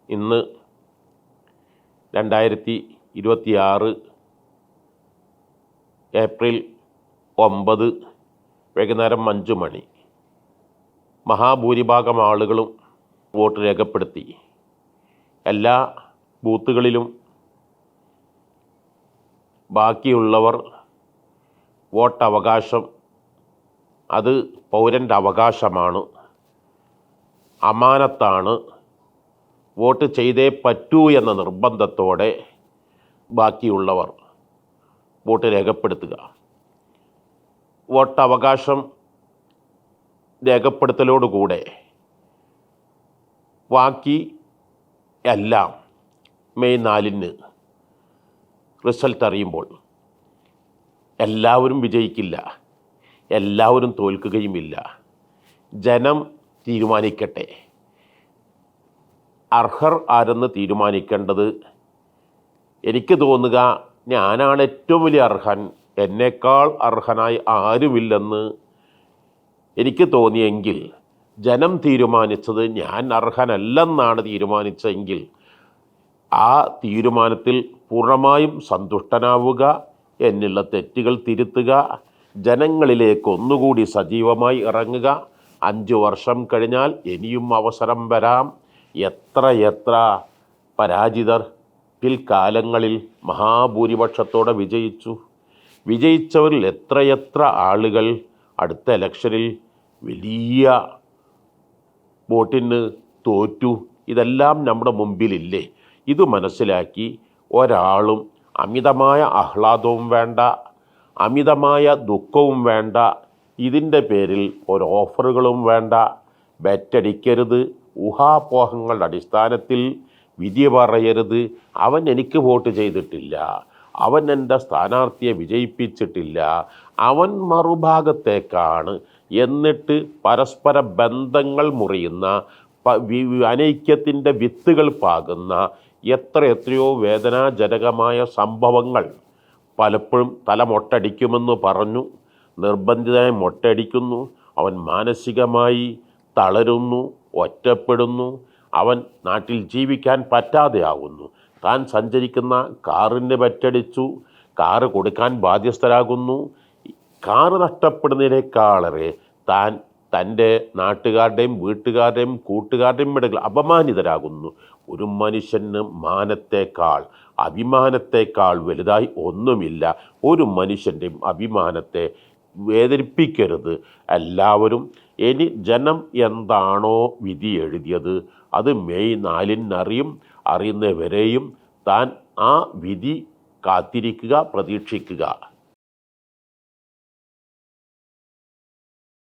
ഇന്ന് 2026 ഏപ്രിൽ 9 വൈകുന്നേരം 5 മണി. മഹാഭൂരിഭാഗം ആളുകളും വോട്ട് രേഖപ്പെടുത്തി. എല്ലാ ബൂത്തുകളിലും ബാക്കിയുള്ളവർ വോട്ടവകാശം, അത് പൗരൻ്റെ അവകാശമാണ്, അമാനത്താണ്, വോട്ട് ചെയ്തേ പറ്റൂ എന്ന നിർബന്ധത്തോടെ ബാക്കിയുള്ളവർ വോട്ട് രേഖപ്പെടുത്തുക. വോട്ടവകാശം രേഖപ്പെടുത്തലോടുകൂടെ ബാക്കി എല്ലാം മെയ് 4 റിസൾട്ട് അറിയുമ്പോൾ എല്ലാവരും വിജയിക്കില്ല, എല്ലാവരും തോൽക്കുകയുമില്ല. ജനം തീരുമാനിക്കട്ടെ. അർഹർ ആരെന്ന് തീരുമാനിക്കേണ്ടത് എനിക്ക് തോന്നുക ഞാനാണ് ഏറ്റവും വലിയ അർഹൻ, എന്നേക്കാൾ അർഹനായി ആരുമില്ലെന്ന് എനിക്ക് തോന്നിയെങ്കിൽ, ജനം തീരുമാനിച്ചത് ഞാൻ അർഹനല്ലെന്നാണ് തീരുമാനിച്ചെങ്കിൽ ആ തീരുമാനത്തിൽ പൂർണ്ണമായും സന്തുഷ്ടനാവുക, എന്നുള്ള തെറ്റുകൾ തിരുത്തുക, ജനങ്ങളിലേക്ക് ഒന്നുകൂടി സജീവമായി ഇറങ്ങുക. 5 വർഷം കഴിഞ്ഞാൽ ഇനിയും അവസരം വരാം. എത്ര പരാജിതർ പിൽക്കാലങ്ങളിൽ മഹാഭൂരിപക്ഷത്തോടെ വിജയിച്ചവരിൽ എത്ര ആളുകൾ അടുത്ത ഇലക്ഷനിൽ വലിയ വോട്ടിന് തോറ്റു. ഇതെല്ലാം നമ്മുടെ മുമ്പിലില്ലേ? ഇത് മനസ്സിലാക്കി ഒരാളും അമിതമായ ആഹ്ലാദവും വേണ്ട, അമിതമായ ദുഃഖവും വേണ്ട, ഇതിൻ്റെ പേരിൽ ഒരു ഓഫറുകളും വേണ്ട. ബെറ്റടിക്കരുത്, ഊഹാപോഹങ്ങളുടെ അടിസ്ഥാനത്തിൽ വിധി പറയരുത്. അവൻ എനിക്ക് വോട്ട് ചെയ്തിട്ടില്ല, അവൻ എൻ്റെ സ്ഥാനാർത്ഥിയെ വിജയിപ്പിച്ചിട്ടില്ല, അവൻ മറുഭാഗത്തേക്കാണ് എന്നിട്ട് പരസ്പര ബന്ധങ്ങൾ മുറിയുന്ന, അനൈക്യത്തിൻ്റെ വിത്തുകൾ പാകുന്ന എത്രയോ വേദനാജനകമായ സംഭവങ്ങൾ പലപ്പോഴും തല മൊട്ടടിക്കുമെന്ന് പറഞ്ഞു, നിർബന്ധിതമായി മൊട്ടടിക്കുന്നു. അവൻ മാനസികമായി തളരുന്നു, ഒറ്റപ്പെടുന്നു, അവൻ നാട്ടിൽ ജീവിക്കാൻ പറ്റാതെയാകുന്നു. താൻ സഞ്ചരിക്കുന്ന കാറിന് പറ്റടിച്ചു, കാറ് കൊടുക്കാൻ ബാധ്യസ്ഥരാകുന്നു. കാറ് നഷ്ടപ്പെടുന്നതിനേക്കാളേറെ താൻ തൻ്റെ നാട്ടുകാരുടെയും വീട്ടുകാരുടെയും കൂട്ടുകാരുടെയും ഇടയിൽ അപമാനിതരാകുന്നു. ഒരു മനുഷ്യന് മാനത്തേക്കാൾ അഭിമാനത്തേക്കാൾ വലുതായി ഒന്നുമില്ല. ഒരു മനുഷ്യൻ്റെയും അഭിമാനത്തെ വേദനിപ്പിക്കരുത്. എല്ലാവരും ഇനി ജനം എന്താണോ വിധി എഴുതിയത് അത് മെയ് 4 അറിയുന്നവരെയും താൻ ആ വിധി കാത്തിരിക്കുക, പ്രതീക്ഷിക്കുക.